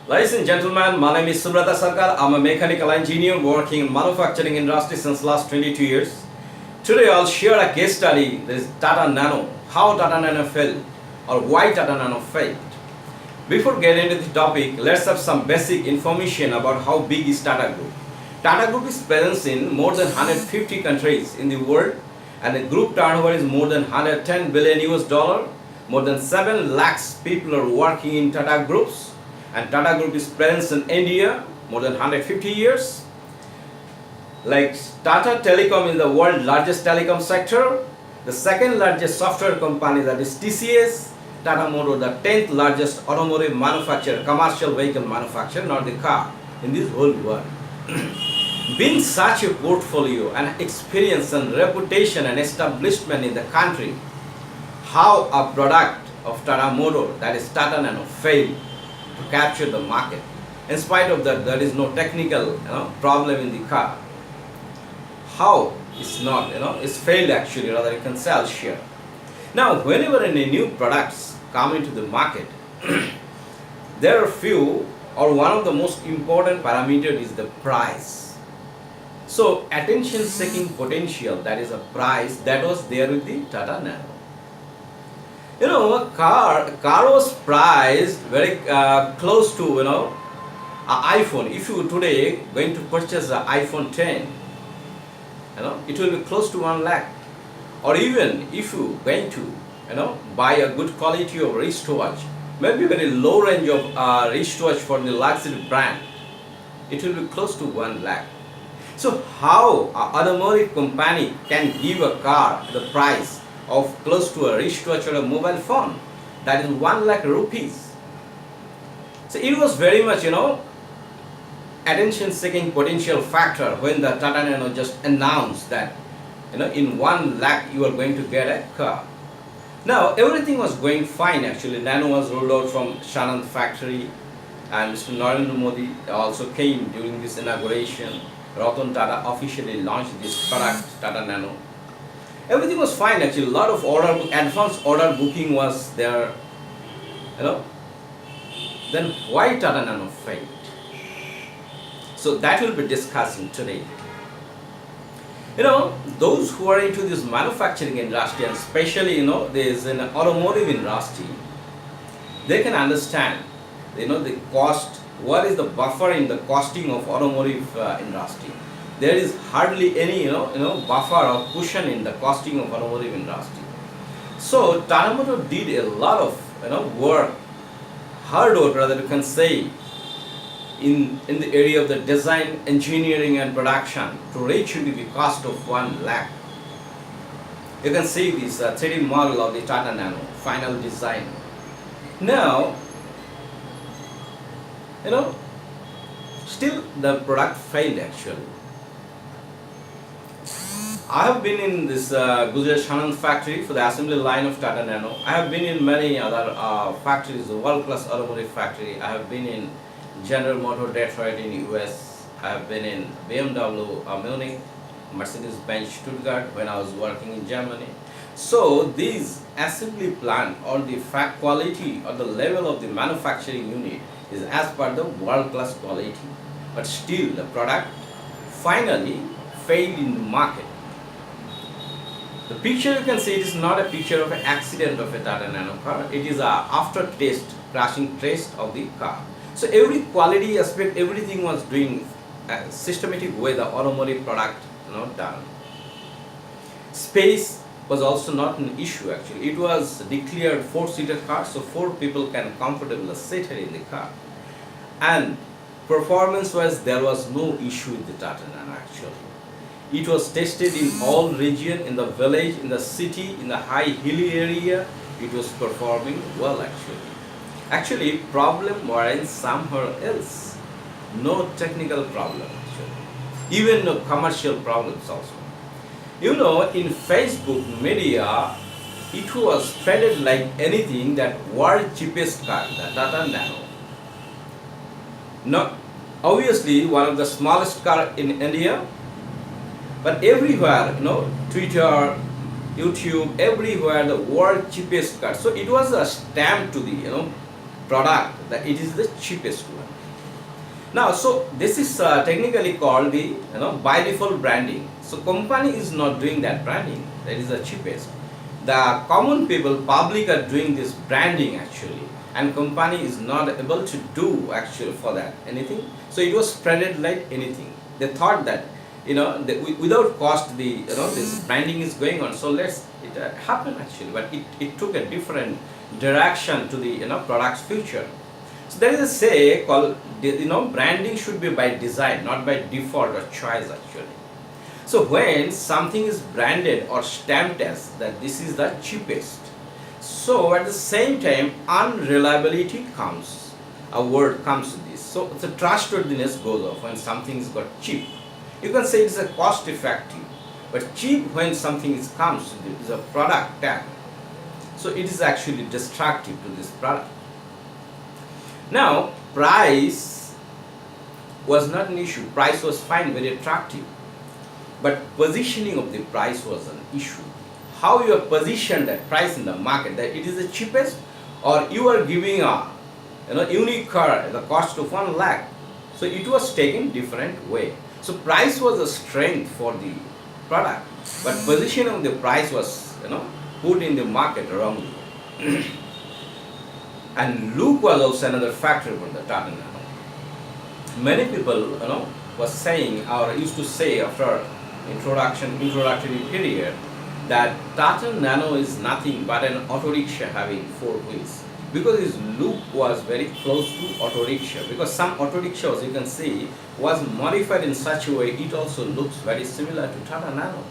Ladies and gentlemen, my name is Subrata Sarker. I'm a mechanical engineer working in manufacturing industry since last 22 years. Today I'll share a case study. This is Tata Nano. How Tata Nano failed or why Tata Nano failed. Before getting into the topic, let's have some basic information about how big is Tata Group. Tata Group is present in more than 150 countries in the world, and the group turnover is more than 110 billion US dollar. More than 7 lakhs people are working in Tata Groups. And Tata Group is present in India more than 150 years. Like Tata Telecom is the world's largest telecom sector. The second largest software company, that is TCS. Tata Motor, the 10th largest automotive manufacturer, commercial vehicle manufacturer, not the car, in this whole world. Being such a portfolio and experience and reputation and establishment in the country, how a product of Tata Motor, that is Tata Nano, failed to capture the market. In spite of that, there is no technical problem in the car. How it's not, it's failed actually, rather you can say I'll share. Now, whenever any new products come into the market, there are few or one of the most important parameters is the price. So, attention seeking potential, that is a price that was there with the Tata Nano. A car was priced very close to, an iPhone. If you today going to purchase an iPhone 10, it will be close to 1 lakh. Or even if you going to, buy a good quality of wristwatch, maybe very low range of wristwatch for the luxury brand, it will be close to 1 lakh. So how an automotive company can give a car the price of close to a wristwatch or a mobile phone, that is 1 lakh rupees. So it was very much, attention seeking potential factor when the Tata Nano just announced that, in 1 lakh you are going to get a car. Now everything was going fine actually. Nano was rolled out from Sanand factory, and Mr. Narendra Modi also came during this inauguration. Ratan Tata officially launched this product, Tata Nano. Everything was fine actually. A lot of advanced order booking was there. Then why Tata Nano failed? So that will be discussing today. Those who are into this manufacturing industry, and especially there's an automotive industry, they can understand the cost. What is the buffer in the costing of automotive industry? There is hardly any buffer or cushion in the costing of automotive industry. So Tata Motor did a lot of work, hard work rather you can say, in the area of the design, engineering and production to reach into the cost of 1 lakh. You can see this 3D model of the Tata Nano, final design. Now, still the product failed actually. I have been in this Gujarat Sanand factory for the assembly line of Tata Nano. I have been in many other factories, world-class automotive factory. I have been in General Motor Detroit in US. I have been in BMW Munich, Mercedes-Benz Stuttgart when I was working in Germany. So these assembly plant or the quality or the level of the manufacturing unit is as per the world-class quality. But still the product finally failed in the market. The picture you can see, it is not a picture of an accident of a Tata Nano car. It is a after test, crashing test of the car. So every quality aspect, everything was doing a systematic way the automotive product done. Space was also not an issue actually. It was declared 4-seater car, so 4 people can comfortably sit in the car. And performance wise, there was no issue with the Tata Nano actually. It was tested in all region, in the village, in the city, in the high hilly area. It was performing well actually. Actually, problem was somewhere else. No technical problem actually. Even no commercial problems also. In Facebook media, it was spreaded like anything that world cheapest car, the Tata Nano. Not obviously one of the smallest car in India, but everywhere, Twitter, YouTube, everywhere the world cheapest car. So it was a stamp to the product that it is the cheapest one. Now, so this is technically called the by default branding. So company is not doing that branding. That is the cheapest. The common people, public are doing this branding actually, and company is not able to do actually for that anything. So it was spreaded like anything. They thought that without cost the this branding is going on. So let's it happen actually, but it took a different direction to the product's future. So there is a say called branding should be by design, not by default or choice actually. So when something is branded or stamped as that this is the cheapest, so at the same time unreliability comes, a word comes to this. So the trustworthiness goes off when something is got cheap. You can say it's a cost effective, but cheap when something comes is a product tag. So it is actually destructive to this product. Now, price was not an issue. Price was fine, very attractive. But positioning of the price was an issue. How you are positioned that price in the market, that it is the cheapest, or you are giving a unique car at the cost of 1 lakh. So it was taken different way. So price was a strength for the product, but positioning of the price was put in the market wrongly. And look was also another factor for the Tata Nano. Many people was saying or used to say after introductory period that Tata Nano is nothing but an auto rickshaw having 4 wheels, because his look was very close to auto rickshaw, because some auto rickshaws you can see was modified in such a way it also looks very similar to Tata Nano.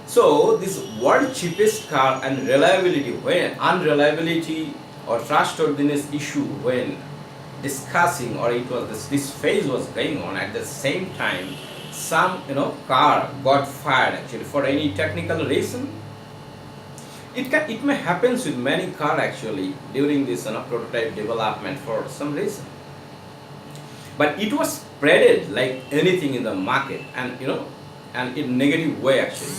So this world cheapest car and reliability, when unreliability or trustworthiness issue when discussing, or it was this phase was going on, at the same time some car got fired actually for any technical reason. It may happen with many car actually during this prototype development for some reason, but it was spreaded like anything in the market, and and in negative way actually.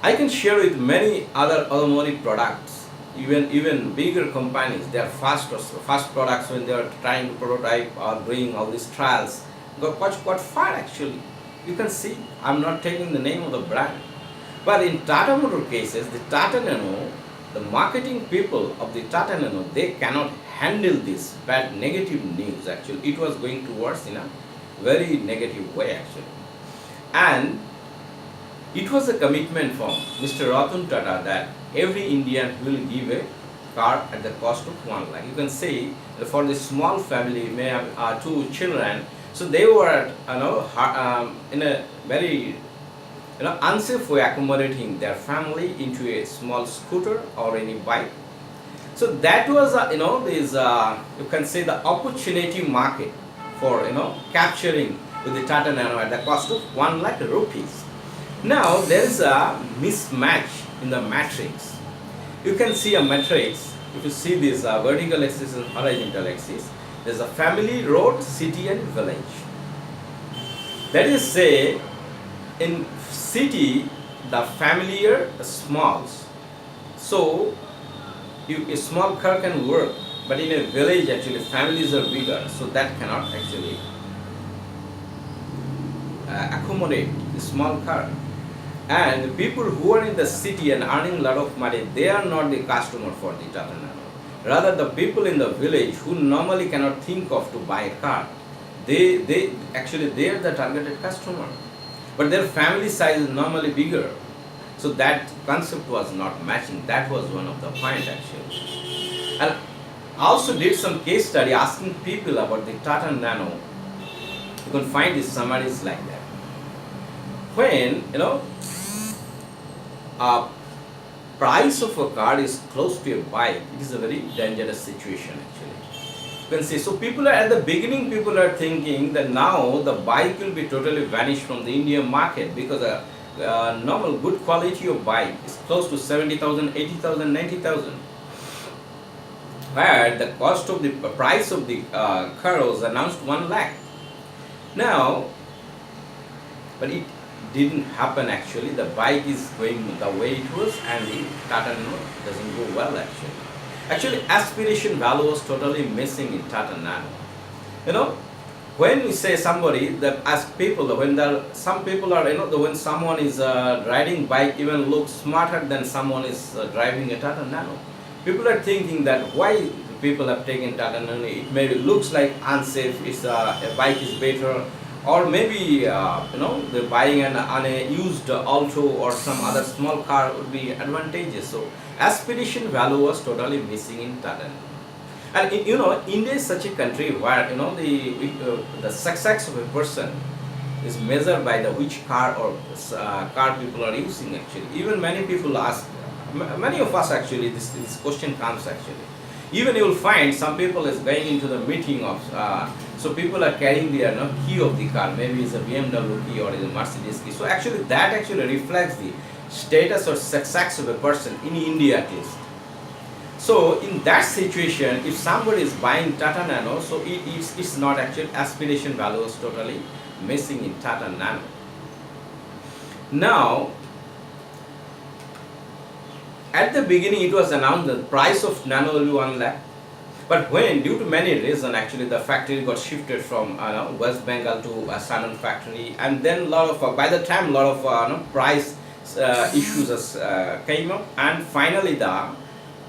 I can share with many other automotive products, even bigger companies, their fast products when they are trying to prototype or doing all these trials got fired actually. You can see, I'm not taking the name of the brand, but in Tata Motor cases, the Tata Nano, the marketing people of the Tata Nano, they cannot handle this bad negative news actually. It was going towards in a very negative way actually, and it was a commitment from Mr. Ratan Tata that every Indian will give a car at the cost of 1 lakh. You can say for the small family may have 2 children, so they were in a very unsafe way accommodating their family into a small scooter or any bike. So that was this you can say the opportunity market for capturing with the Tata Nano at the cost of 1 lakh rupees. Now there is a mismatch in the matrix. You can see a matrix. If you see this vertical axis and horizontal axis, there is a family, road, city and village. That is say, in city the familiar smalls. So a small car can work, but in a village actually families are bigger, so that cannot actually accommodate the small car. And the people who are in the city and earning a lot of money, they are not the customer for the Tata Nano. Rather, the people in the village who normally cannot think of to buy a car, they are the targeted customer. But their family size is normally bigger. So that concept was not matching. That was one of the points actually. And I also did some case study asking people about the Tata Nano. You can find these summaries like that. When price of a car is close to a bike, it is a very dangerous situation actually. You can see, so people are at the beginning, people are thinking that now the bike will be totally vanished from the Indian market, because a normal good quality of bike is close to 70,000, 80,000, 90,000. Where the cost of the price of the car was announced 1 lakh. Now, but it didn't happen actually. The bike is going the way it was, and the Tata Nano doesn't go well actually. Actually, aspiration value was totally missing in Tata Nano. You know, when we say somebody that as people, when there some people are, when someone is riding bike even looks smarter than someone is driving a Tata Nano. People are thinking that why people have taken Tata Nano, it maybe looks like unsafe, it's a bike is better, or maybe the buying an a used Alto or some other small car would be advantageous. So aspiration value was totally missing in Tata Nano. And India is such a country where the success of a person is measured by the which car or car people are using. Actually, even many people ask, many of us actually this question comes actually. Even you will find some people is going into the meeting of so people are carrying their key of the car. Maybe it's a BMW key or it's a Mercedes key. So actually that actually reflects the status or success of a person in India at least. So in that situation, if somebody is buying Tata Nano, so it's not actually aspiration value is totally missing in Tata Nano. Now, at the beginning it was announced the price of Nano will be 1 lakh. But when, due to many reasons, actually the factory got shifted from West Bengal to Sanand factory, and then lot of by the time lot of price issues came up, and finally the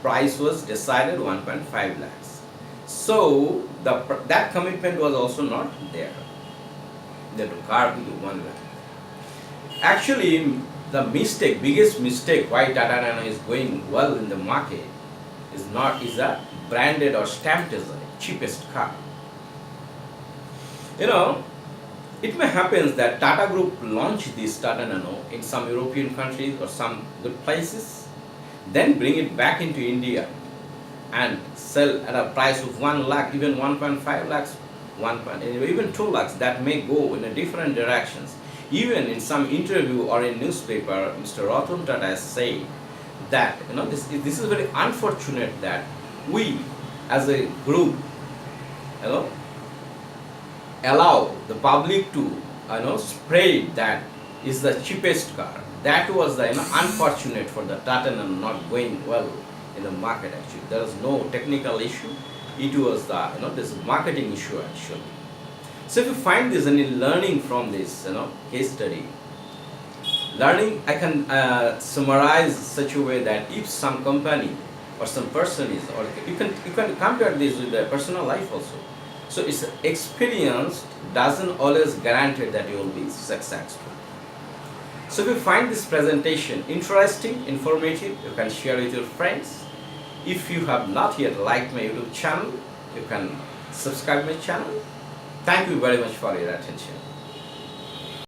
price was decided 1.5 lakhs. So that commitment was also not there. That car will 1 lakh. Actually, the biggest mistake why Tata Nano is going well in the market is a branded or stamped as the cheapest car. It may happen that Tata Group launch this Tata Nano in some European countries or some good places, then bring it back into India and sell at a price of 1 lakh, even 1.5 lakhs, even 2 lakhs. That may go in a different directions. Even in some interview or in newspaper, Mr. Ratan Tata has said that this is very unfortunate that we as a group allow the public to spread that is the cheapest car. That was the unfortunate for the Tata Nano not going well in the market. Actually, there was no technical issue. It was the this marketing issue actually. So if you find this any learning from this case study, learning I can summarize such a way that if some company or some person is, or you can compare this with the personal life also. So it's experience doesn't always guarantee that you will be successful. So if you find this presentation interesting, informative, you can share with your friends. If you have not yet liked my YouTube channel, you can subscribe my channel. Thank you very much for your attention.